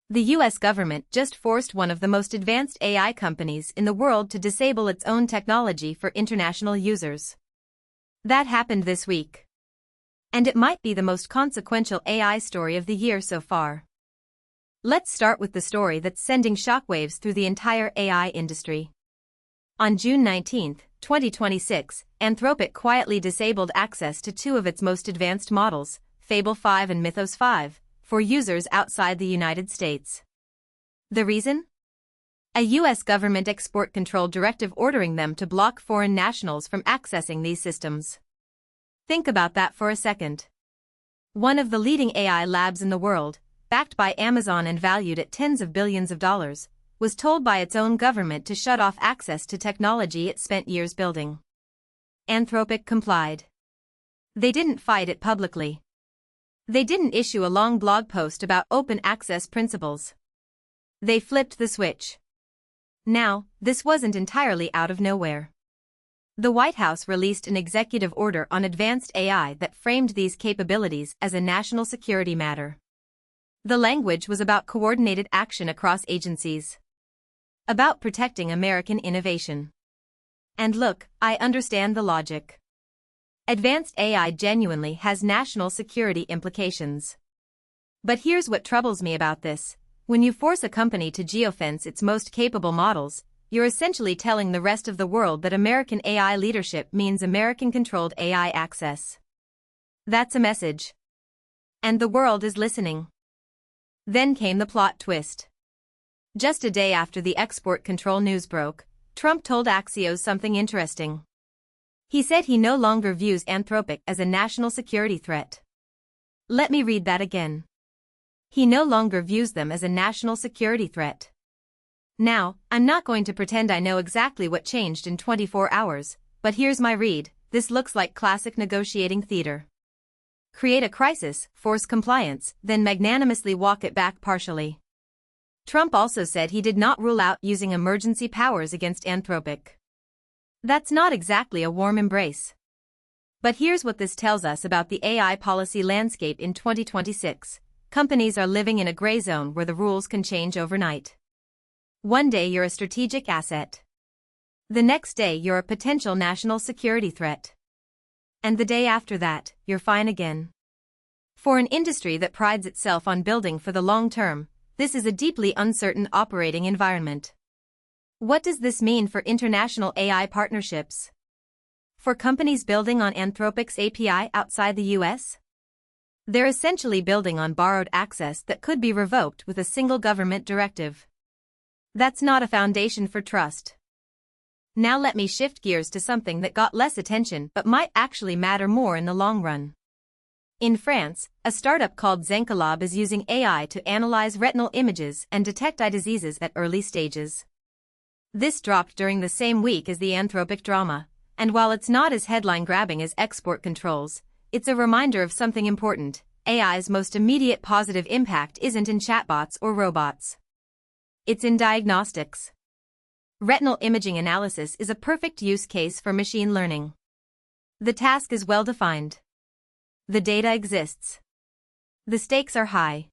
The US government just forced one of the most advanced AI companies in the world to disable its own technology for international users. That happened this week. And it might be the most consequential AI story of the year so far. Let's start with the story that's sending shockwaves through the entire AI industry. On June 19, 2026, Anthropic quietly disabled access to two of its most advanced models, Fable 5 and Mythos 5, for users outside the United States. The reason? A U.S. government export control directive ordering them to block foreign nationals from accessing these systems. Think about that for a second. One of the leading AI labs in the world, backed by Amazon and valued at tens of billions of dollars, was told by its own government to shut off access to technology it spent years building. Anthropic complied. They didn't fight it publicly. They didn't issue a long blog post about open access principles. They flipped the switch. Now, this wasn't entirely out of nowhere. The White House released an executive order on advanced AI that framed these capabilities as a national security matter. The language was about coordinated action across agencies. About protecting American innovation. And look, I understand the logic. Advanced AI genuinely has national security implications. But here's what troubles me about this. When you force a company to geofence its most capable models, you're essentially telling the rest of the world that American AI leadership means American-controlled AI access. That's a message. And the world is listening. Then came the plot twist. Just a day after the export control news broke, Trump told Axios something interesting. He said he no longer views Anthropic as a national security threat. Let me read that again. He no longer views them as a national security threat. Now, I'm not going to pretend I know exactly what changed in 24 hours, but here's my read. This looks like classic negotiating theater. Create a crisis, force compliance, then magnanimously walk it back partially. Trump also said he did not rule out using emergency powers against Anthropic. That's not exactly a warm embrace. But here's what this tells us about the AI policy landscape in 2026. Companies are living in a gray zone where the rules can change overnight. One day you're a strategic asset. The next day you're a potential national security threat. And the day after that, you're fine again. For an industry that prides itself on building for the long term, this is a deeply uncertain operating environment. What does this mean for international AI partnerships? For companies building on Anthropic's API outside the US? They're essentially building on borrowed access that could be revoked with a single government directive. That's not a foundation for trust. Now let me shift gears to something that got less attention but might actually matter more in the long run. In France, a startup called Zenkolab is using AI to analyze retinal images and detect eye diseases at early stages. This dropped during the same week as the Anthropic drama, and while it's not as headline-grabbing as export controls, it's a reminder of something important. AI's most immediate positive impact isn't in chatbots or robots. It's in diagnostics. Retinal imaging analysis is a perfect use case for machine learning. The task is well-defined. The data exists. The stakes are high.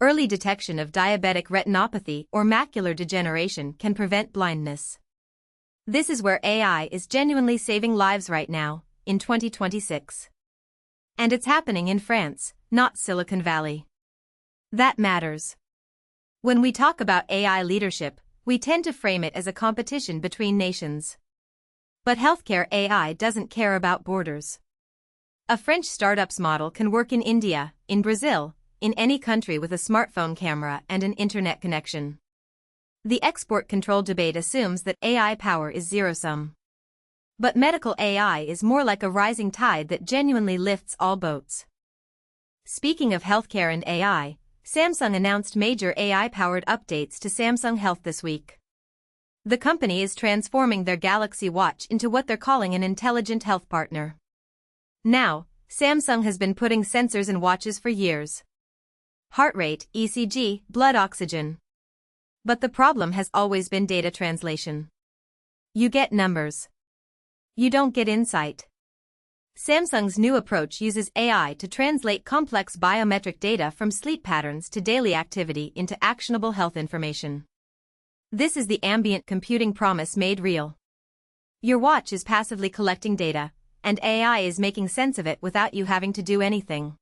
Early detection of diabetic retinopathy or macular degeneration can prevent blindness. This is where AI is genuinely saving lives right now, in 2026. And it's happening in France, not Silicon Valley. That matters. When we talk about AI leadership, we tend to frame it as a competition between nations. But healthcare AI doesn't care about borders. A French startup's model can work in India, in Brazil, in any country with a smartphone camera and an internet connection. The export control debate assumes that AI power is zero-sum. But medical AI is more like a rising tide that genuinely lifts all boats. Speaking of healthcare and AI, Samsung announced major AI-powered updates to Samsung Health this week. The company is transforming their Galaxy Watch into what they're calling an intelligent health partner. Now, Samsung has been putting sensors in watches for years. Heart rate, ECG, blood oxygen. But the problem has always been data translation. You get numbers. You don't get insight. Samsung's new approach uses AI to translate complex biometric data from sleep patterns to daily activity into actionable health information. This is the ambient computing promise made real. Your watch is passively collecting data, and AI is making sense of it without you having to do anything.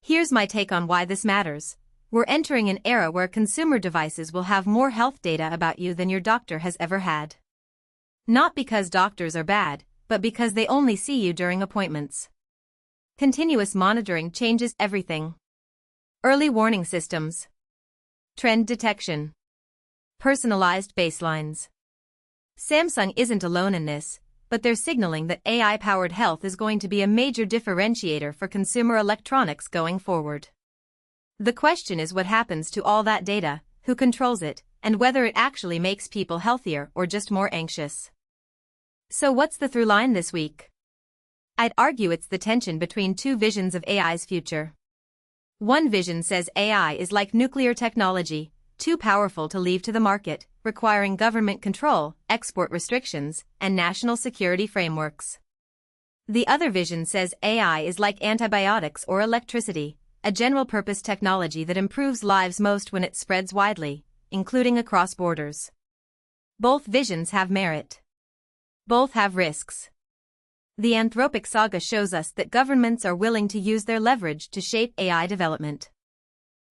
Here's my take on why this matters. We're entering an era where consumer devices will have more health data about you than your doctor has ever had. Not because doctors are bad, but because they only see you during appointments. Continuous monitoring changes everything. Early warning systems. Trend detection. Personalized baselines. Samsung isn't alone in this, but they're signaling that AI-powered health is going to be a major differentiator for consumer electronics going forward. The question is what happens to all that data, who controls it, and whether it actually makes people healthier or just more anxious. So what's the through line this week? I'd argue it's the tension between two visions of AI's future. One vision says AI is like nuclear technology, too powerful to leave to the market, requiring government control, export restrictions, and national security frameworks. The other vision says AI is like antibiotics or electricity, a general-purpose technology that improves lives most when it spreads widely, including across borders. Both visions have merit. Both have risks. The Anthropic saga shows us that governments are willing to use their leverage to shape AI development.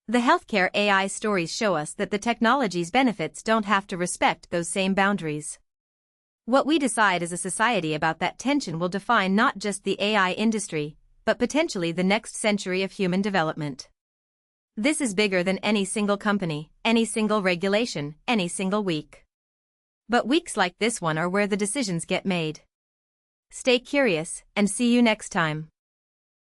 The healthcare AI stories show us that the technology's benefits don't have to respect those same boundaries. What we decide as a society about that tension will define not just the AI industry, but potentially the next century of human development. This is bigger than any single company, any single regulation, any single week. But weeks like this one are where the decisions get made. Stay curious, and see you next time.